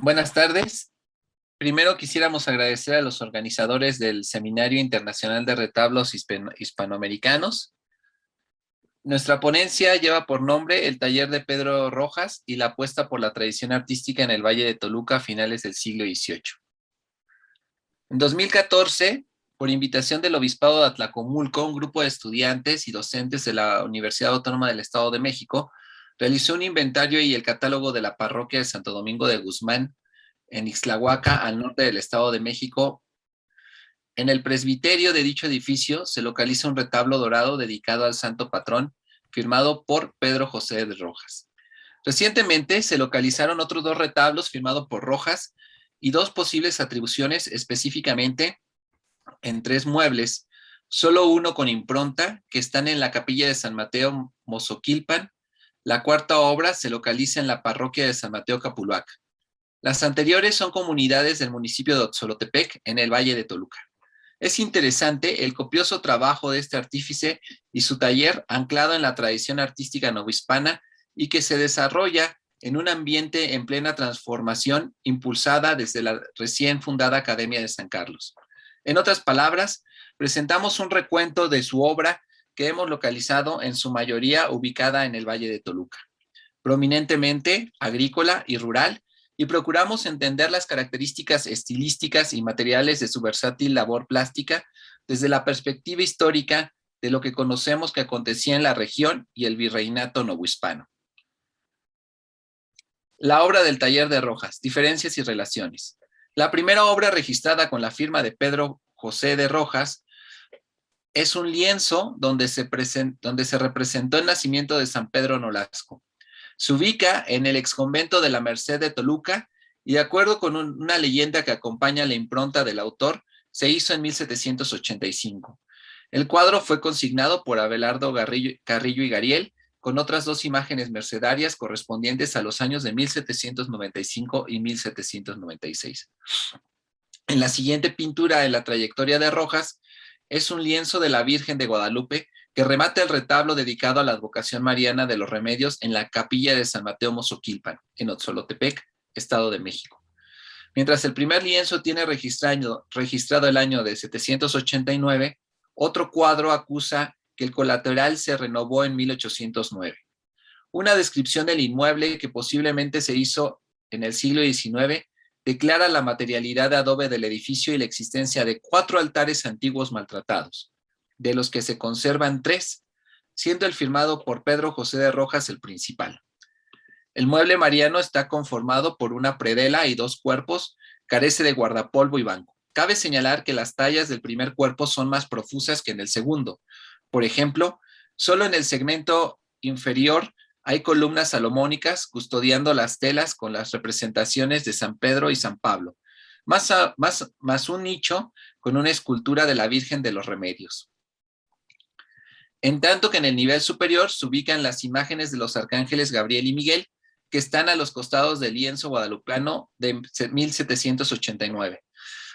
Buenas tardes. Primero quisiéramos agradecer a los organizadores del Seminario Internacional de Retablos Hispanoamericanos. Nuestra ponencia lleva por nombre el taller de Pedro Rojas y la apuesta por la tradición artística en el Valle de Toluca a finales del siglo XVIII. En 2014, por invitación del Obispado de Atlacomulco, un grupo de estudiantes y docentes de la Universidad Autónoma del Estado de México realizó un inventario y el catálogo de la parroquia de Santo Domingo de Guzmán, en Ixtlahuaca, al norte del Estado de México. En el presbiterio de dicho edificio se localiza un retablo dorado dedicado al santo patrón, firmado por Pedro José de Rojas. Recientemente se localizaron otros dos retablos firmados por Rojas y dos posibles atribuciones específicamente en tres muebles, solo uno con impronta, que están en la capilla de San Mateo Mozoquilpan. La cuarta obra se localiza en la parroquia de San Mateo Capuluac. Las anteriores son comunidades del municipio de Otzolotepec, en el Valle de Toluca. Es interesante el copioso trabajo de este artífice y su taller anclado en la tradición artística novohispana y que se desarrolla en un ambiente en plena transformación impulsada desde la recién fundada Academia de San Carlos. En otras palabras, presentamos un recuento de su obra que hemos localizado en su mayoría ubicada en el Valle de Toluca, prominentemente agrícola y rural, y procuramos entender las características estilísticas y materiales de su versátil labor plástica desde la perspectiva histórica de lo que conocemos que acontecía en la región y el virreinato novohispano. La obra del taller de Rojas, diferencias y relaciones. La primera obra registrada con la firma de Pedro José de Rojas es un lienzo donde se representó el nacimiento de San Pedro Nolasco. Se ubica en el exconvento de la Merced de Toluca y, de acuerdo con una leyenda que acompaña la impronta del autor, se hizo en 1785. El cuadro fue consignado por Abelardo Carrillo y Gariel, con otras dos imágenes mercedarias correspondientes a los años de 1795 y 1796. En la siguiente pintura de la trayectoria de Rojas es un lienzo de la Virgen de Guadalupe que remata el retablo dedicado a la advocación mariana de los remedios en la capilla de San Mateo Mozoquilpan, en Otzolotepec, Estado de México. Mientras el primer lienzo tiene registrado el año de 789, otro cuadro acusa que el colateral se renovó en 1809. Una descripción del inmueble que posiblemente se hizo en el siglo XIX declara la materialidad de adobe del edificio y la existencia de 4 altares antiguos maltratados, de los que se conservan 3, siendo el firmado por Pedro José de Rojas el principal. El mueble mariano está conformado por una predela y 2 cuerpos, carece de guardapolvo y banco. Cabe señalar que las tallas del primer cuerpo son más profusas que en el segundo. Por ejemplo, solo en el segmento inferior hay columnas salomónicas custodiando las telas con las representaciones de San Pedro y San Pablo, más un nicho con una escultura de la Virgen de los Remedios. En tanto que en el nivel superior se ubican las imágenes de los arcángeles Gabriel y Miguel, que están a los costados del lienzo guadalupano de 1789.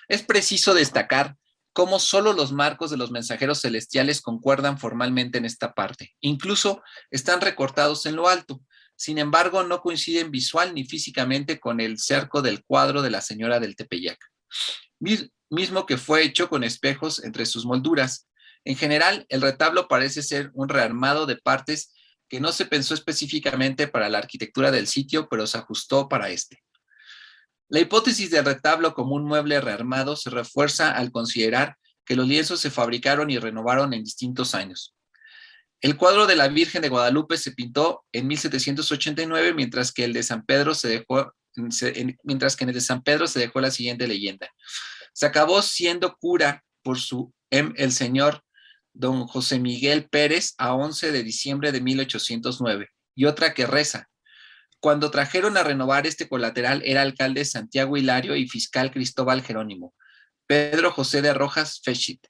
Es preciso destacar cómo solo los marcos de los mensajeros celestiales concuerdan formalmente en esta parte. Incluso están recortados en lo alto. Sin embargo, no coinciden visual ni físicamente con el cerco del cuadro de la Señora del Tepeyac, mismo que fue hecho con espejos entre sus molduras. En general, el retablo parece ser un rearmado de partes que no se pensó específicamente para la arquitectura del sitio, pero se ajustó para este. La hipótesis del retablo como un mueble rearmado se refuerza al considerar que los lienzos se fabricaron y renovaron en distintos años. El cuadro de la Virgen de Guadalupe se pintó en 1789, mientras que en el de San Pedro se dejó la siguiente leyenda. Se acabó siendo cura por el señor don José Miguel Pérez a 11 de diciembre de 1809, y otra que reza: cuando trajeron a renovar este colateral era alcalde Santiago Hilario y fiscal Cristóbal Jerónimo, Pedro José de Rojas Fechit.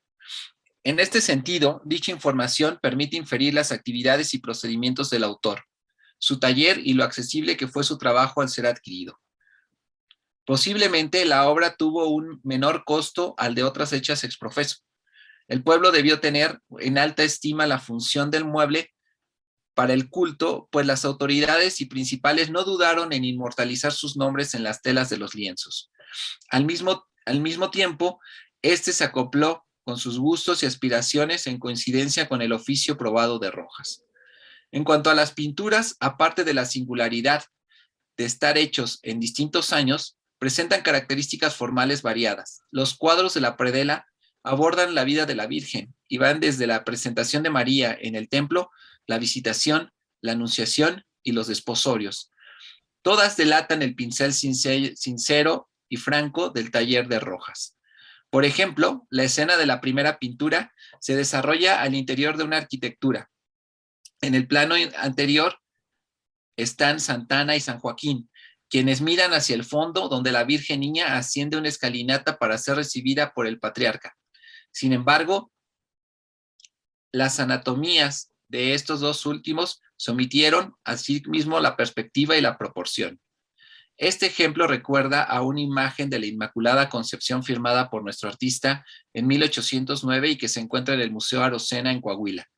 En este sentido, dicha información permite inferir las actividades y procedimientos del autor, su taller y lo accesible que fue su trabajo al ser adquirido. Posiblemente la obra tuvo un menor costo al de otras hechas ex profeso. El pueblo debió tener en alta estima la función del mueble para el culto, pues las autoridades y principales no dudaron en inmortalizar sus nombres en las telas de los lienzos. Al mismo tiempo, este se acopló con sus gustos y aspiraciones en coincidencia con el oficio probado de Rojas. En cuanto a las pinturas, aparte de la singularidad de estar hechos en distintos años, presentan características formales variadas. Los cuadros de la predela abordan la vida de la Virgen y van desde la presentación de María en el templo, la visitación, la anunciación y los desposorios. Todas delatan el pincel sincero y franco del taller de Rojas. Por ejemplo, la escena de la primera pintura se desarrolla al interior de una arquitectura. En el plano anterior están Santana y San Joaquín, quienes miran hacia el fondo donde la Virgen Niña asciende una escalinata para ser recibida por el patriarca. Sin embargo, las anatomías de estos dos últimos se omitieron, así mismo la perspectiva y la proporción. Este ejemplo recuerda a una imagen de la Inmaculada Concepción firmada por nuestro artista en 1809 y que se encuentra en el Museo Arocena en Coahuila.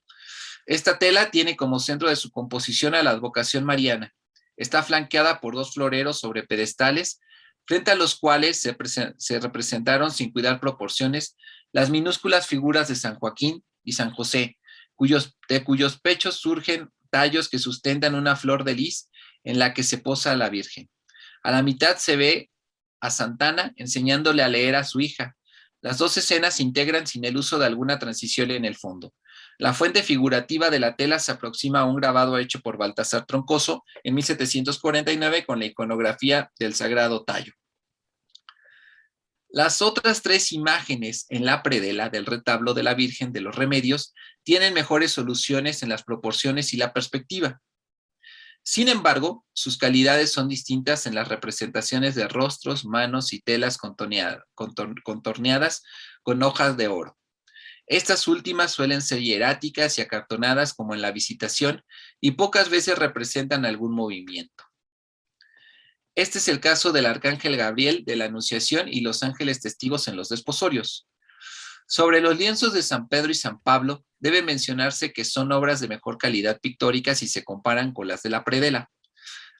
Esta tela tiene como centro de su composición a la advocación mariana. Está flanqueada por dos floreros sobre pedestales, frente a los cuales se representaron, sin cuidar proporciones, las minúsculas figuras de San Joaquín y San José, de cuyos pechos surgen tallos que sustentan una flor de lis en la que se posa la Virgen. A la mitad se ve a Santana enseñándole a leer a su hija. Las dos escenas se integran sin el uso de alguna transición en el fondo. La fuente figurativa de la tela se aproxima a un grabado hecho por Baltasar Troncoso en 1749 con la iconografía del Sagrado Tallo. Las otras tres imágenes en la predela del retablo de la Virgen de los Remedios tienen mejores soluciones en las proporciones y la perspectiva. Sin embargo, sus calidades son distintas en las representaciones de rostros, manos y telas contorneadas con hojas de oro. Estas últimas suelen ser hieráticas y acartonadas como en la Visitación y pocas veces representan algún movimiento. Este es el caso del Arcángel Gabriel de la Anunciación y los ángeles testigos en los desposorios. Sobre los lienzos de San Pedro y San Pablo, debe mencionarse que son obras de mejor calidad pictórica si se comparan con las de la predela.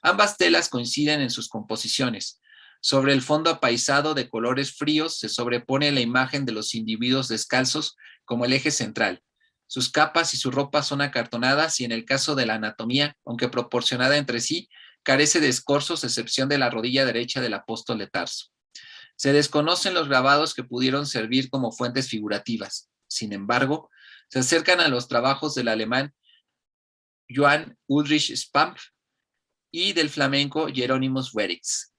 Ambas telas coinciden en sus composiciones. Sobre el fondo apaisado de colores fríos se sobrepone la imagen de los individuos descalzos como el eje central. Sus capas y su ropa son acartonadas y en el caso de la anatomía, aunque proporcionada entre sí, carece de escorzos, a excepción de la rodilla derecha del apóstol de Tarso. Se desconocen los grabados que pudieron servir como fuentes figurativas. Sin embargo, se acercan a los trabajos del alemán Johann Ulrich Spamp y del flamenco Hieronymus Werix.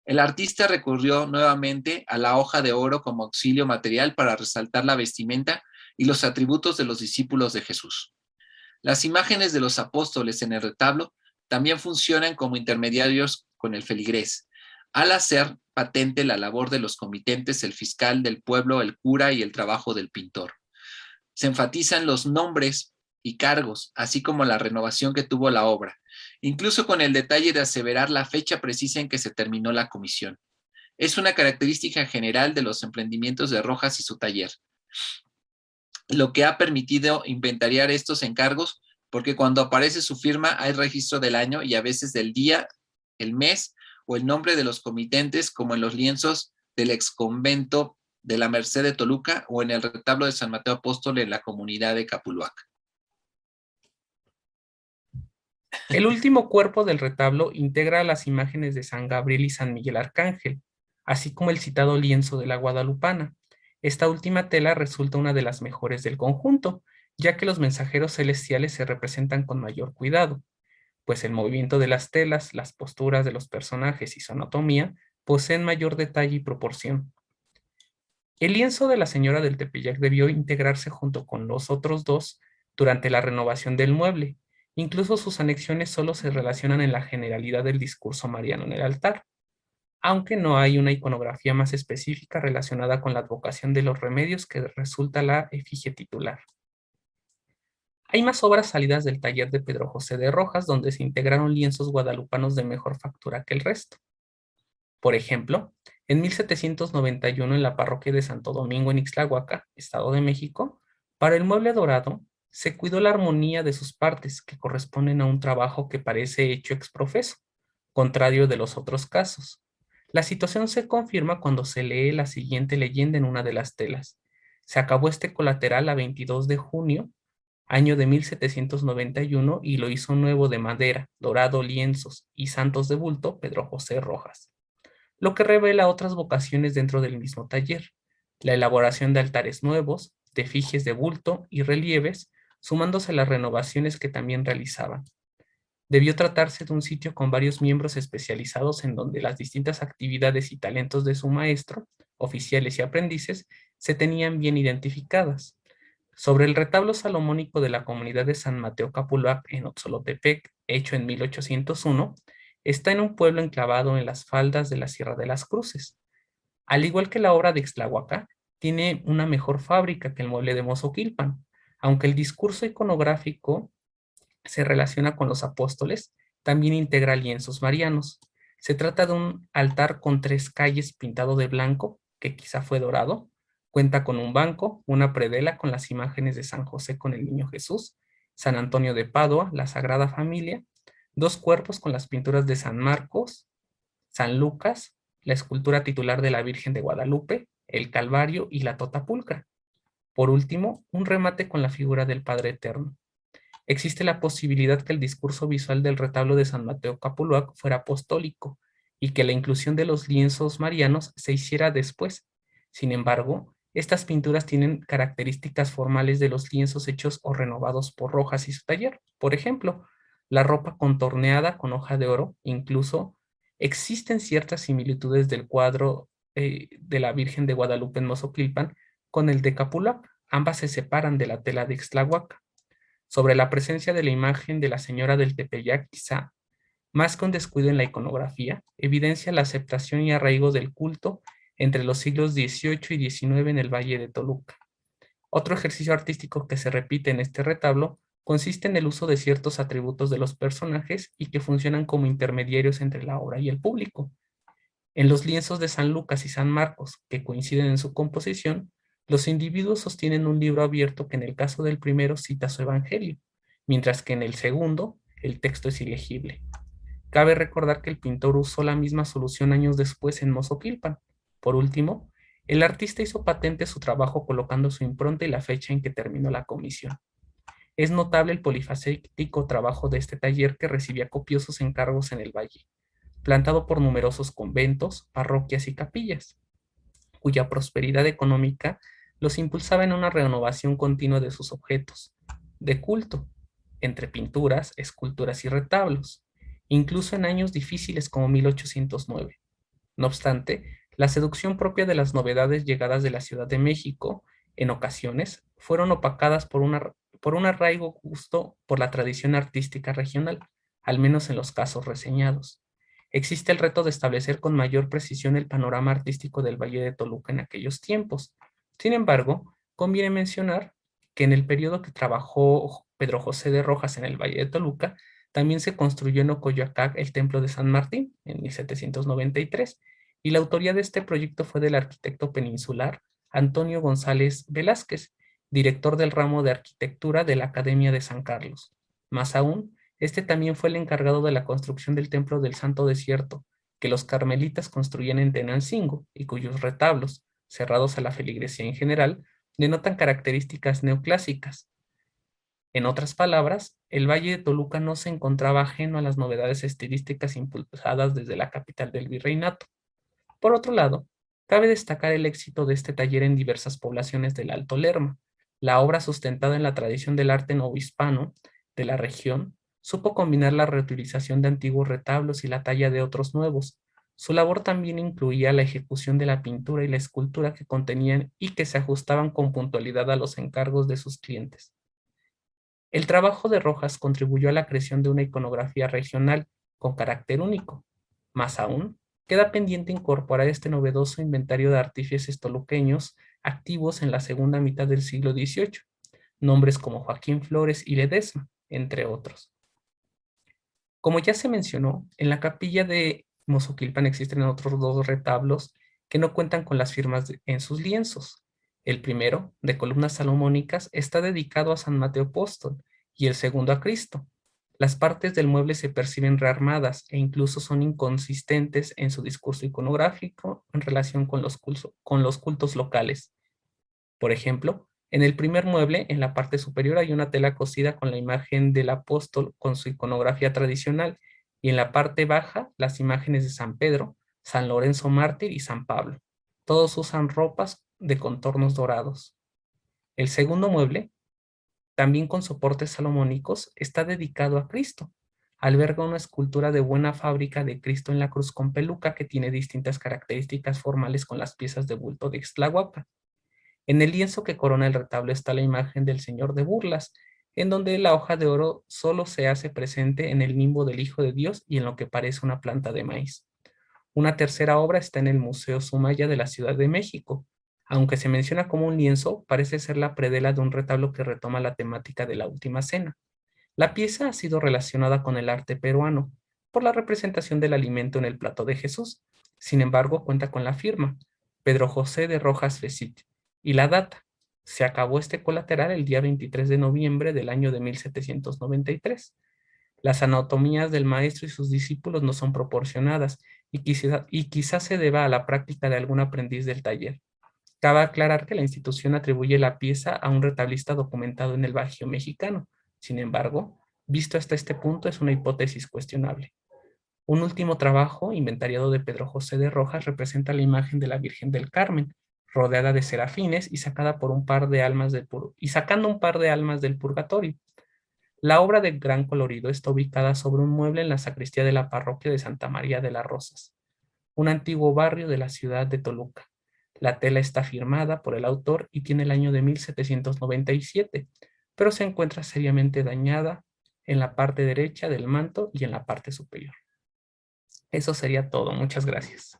El artista recurrió nuevamente a la hoja de oro como auxilio material para resaltar la vestimenta y los atributos de los discípulos de Jesús. Las imágenes de los apóstoles en el retablo también funcionan como intermediarios con el feligrés, al hacer patente la labor de los comitentes, el fiscal del pueblo, el cura y el trabajo del pintor. Se enfatizan los nombres y cargos, así como la renovación que tuvo la obra, incluso con el detalle de aseverar la fecha precisa en que se terminó la comisión. Es una característica general de los emprendimientos de Rojas y su taller, lo que ha permitido inventariar estos encargos, porque cuando aparece su firma hay registro del año y a veces del día, el mes o el nombre de los comitentes, como en los lienzos del exconvento de la Merced de Toluca o en el retablo de San Mateo Apóstol en la comunidad de Capuluac. El último cuerpo del retablo integra las imágenes de San Gabriel y San Miguel Arcángel, así como el citado lienzo de la Guadalupana. Esta última tela resulta una de las mejores del conjunto, ya que los mensajeros celestiales se representan con mayor cuidado, pues el movimiento de las telas, las posturas de los personajes y su anatomía poseen mayor detalle y proporción. El lienzo de la Señora del Tepeyac debió integrarse junto con los otros dos durante la renovación del mueble. Incluso sus anexiones solo se relacionan en la generalidad del discurso mariano en el altar, aunque no hay una iconografía más específica relacionada con la advocación de los remedios que resulta la efigie titular. Hay más obras salidas del taller de Pedro José de Rojas donde se integraron lienzos guadalupanos de mejor factura que el resto. Por ejemplo, en 1791 en la parroquia de Santo Domingo en Ixtlahuaca, Estado de México, para el mueble dorado Se cuidó la armonía de sus partes, que corresponden a un trabajo que parece hecho ex profeso, contrario de los otros casos. La situación se confirma cuando se lee la siguiente leyenda en una de las telas. Se acabó este colateral a 22 de junio, año de 1791, y lo hizo nuevo de madera, dorado, lienzos y santos de bulto, Pedro José Rojas, lo que revela otras vocaciones dentro del mismo taller: la elaboración de altares nuevos, de efigies de bulto y relieves, sumándose a las renovaciones que también realizaban. Debió tratarse de un sitio con varios miembros especializados en donde las distintas actividades y talentos de su maestro, oficiales y aprendices, se tenían bien identificadas. Sobre el retablo salomónico de la comunidad de San Mateo Capulac en Otzolotepec, hecho en 1801, está en un pueblo enclavado en las faldas de la Sierra de las Cruces. Al igual que la obra de Ixtlahuaca, tiene una mejor fábrica que el mueble de Mozoquilpan, aunque el discurso iconográfico se relaciona con los apóstoles, también integra lienzos marianos. Se trata de un altar con 3 calles pintado de blanco, que quizá fue dorado. Cuenta con un banco, una predela con las imágenes de San José con el Niño Jesús, San Antonio de Padua, la Sagrada Familia, 2 cuerpos con las pinturas de San Marcos, San Lucas, la escultura titular de la Virgen de Guadalupe, el Calvario y la Totapulcra. Por último, un remate con la figura del Padre Eterno. Existe la posibilidad que el discurso visual del retablo de San Mateo Capuluac fuera apostólico y que la inclusión de los lienzos marianos se hiciera después. Sin embargo, estas pinturas tienen características formales de los lienzos hechos o renovados por Rojas y su taller. Por ejemplo, la ropa contorneada con hoja de oro. Incluso existen ciertas similitudes del cuadro de la Virgen de Guadalupe en Mozoquilpan con el de Capulac. Ambas se separan de la tela de Ixtlahuaca. Sobre la presencia de la imagen de la Señora del Tepeyac, quizá, más que un descuido en la iconografía, evidencia la aceptación y arraigo del culto entre los siglos XVIII y XIX en el Valle de Toluca. Otro ejercicio artístico que se repite en este retablo consiste en el uso de ciertos atributos de los personajes y que funcionan como intermediarios entre la obra y el público. En los lienzos de San Lucas y San Marcos, que coinciden en su composición, los individuos sostienen un libro abierto que en el caso del primero cita su evangelio, mientras que en el segundo el texto es ilegible. Cabe recordar que el pintor usó la misma solución años después en Mozoquilpan. Por último, el artista hizo patente su trabajo colocando su impronta y la fecha en que terminó la comisión. Es notable el polifacético trabajo de este taller, que recibía copiosos encargos en el valle, plantado por numerosos conventos, parroquias y capillas, cuya prosperidad económica los impulsaba en una renovación continua de sus objetos de culto, entre pinturas, esculturas y retablos, incluso en años difíciles como 1809. No obstante, la seducción propia de las novedades llegadas de la Ciudad de México, en ocasiones, fueron opacadas por un arraigo gusto por la tradición artística regional, al menos en los casos reseñados. Existe el reto de establecer con mayor precisión el panorama artístico del Valle de Toluca en aquellos tiempos. Sin embargo, conviene mencionar que en el periodo que trabajó Pedro José de Rojas en el Valle de Toluca, también se construyó en Ocoyoacac el Templo de San Martín en 1793, y la autoría de este proyecto fue del arquitecto peninsular Antonio González Velázquez, director del ramo de arquitectura de la Academia de San Carlos. Más aún, este también fue el encargado de la construcción del Templo del Santo Desierto, que los carmelitas construían en Tenancingo y cuyos retablos, cerrados a la feligresía en general, denotan características neoclásicas. En otras palabras, el Valle de Toluca no se encontraba ajeno a las novedades estilísticas impulsadas desde la capital del virreinato. Por otro lado, cabe destacar el éxito de este taller en diversas poblaciones del Alto Lerma. La obra, sustentada en la tradición del arte novohispano de la región, supo combinar la reutilización de antiguos retablos y la talla de otros nuevos. Su labor también incluía la ejecución de la pintura y la escultura que contenían y que se ajustaban con puntualidad a los encargos de sus clientes. El trabajo de Rojas contribuyó a la creación de una iconografía regional con carácter único. Más aún, queda pendiente incorporar este novedoso inventario de artífices toluqueños activos en la segunda mitad del siglo XVIII, nombres como Joaquín Flores y Ledesma, entre otros. Como ya se mencionó, en la capilla de Mozoquilpan existen otros 2 retablos que no cuentan con las firmas en sus lienzos. El primero, de columnas salomónicas, está dedicado a San Mateo Apóstol y el segundo a Cristo. Las partes del mueble se perciben rearmadas e incluso son inconsistentes en su discurso iconográfico en relación con los cultos locales. Por ejemplo, en el primer mueble, en la parte superior hay una tela cosida con la imagen del apóstol con su iconografía tradicional y en la parte baja las imágenes de San Pedro, San Lorenzo Mártir y San Pablo. Todos usan ropas de contornos dorados. El segundo mueble, también con soportes salomónicos, está dedicado a Cristo. Alberga una escultura de buena fábrica de Cristo en la cruz con peluca que tiene distintas características formales con las piezas de bulto de Ixtlahuaca. En el lienzo que corona el retablo está la imagen del Señor de Burlas, en donde la hoja de oro solo se hace presente en el nimbo del Hijo de Dios y en lo que parece una planta de maíz. Una tercera obra está en el Museo Sumaya de la Ciudad de México. Aunque se menciona como un lienzo, parece ser la predela de un retablo que retoma la temática de la Última Cena. La pieza ha sido relacionada con el arte peruano por la representación del alimento en el plato de Jesús. Sin embargo, cuenta con la firma Pedro José de Rojas Fesit y la data. Se acabó este colateral el día 23 de noviembre del año de 1793. Las anatomías del maestro y sus discípulos no son proporcionadas y quizás se deba a la práctica de algún aprendiz del taller. Cabe aclarar que la institución atribuye la pieza a un retablista documentado en el Bajío mexicano. Sin embargo, visto hasta este punto, es una hipótesis cuestionable. Un último trabajo, inventariado de Pedro José de Rojas, representa la imagen de la Virgen del Carmen, rodeada de serafines y sacada por un par de almas y sacando un par de almas del purgatorio. La obra de gran colorido está ubicada sobre un mueble en la sacristía de la parroquia de Santa María de las Rosas, un antiguo barrio de la ciudad de Toluca. La tela está firmada por el autor y tiene el año de 1797, pero se encuentra seriamente dañada en la parte derecha del manto y en la parte superior. Eso sería todo. Muchas gracias.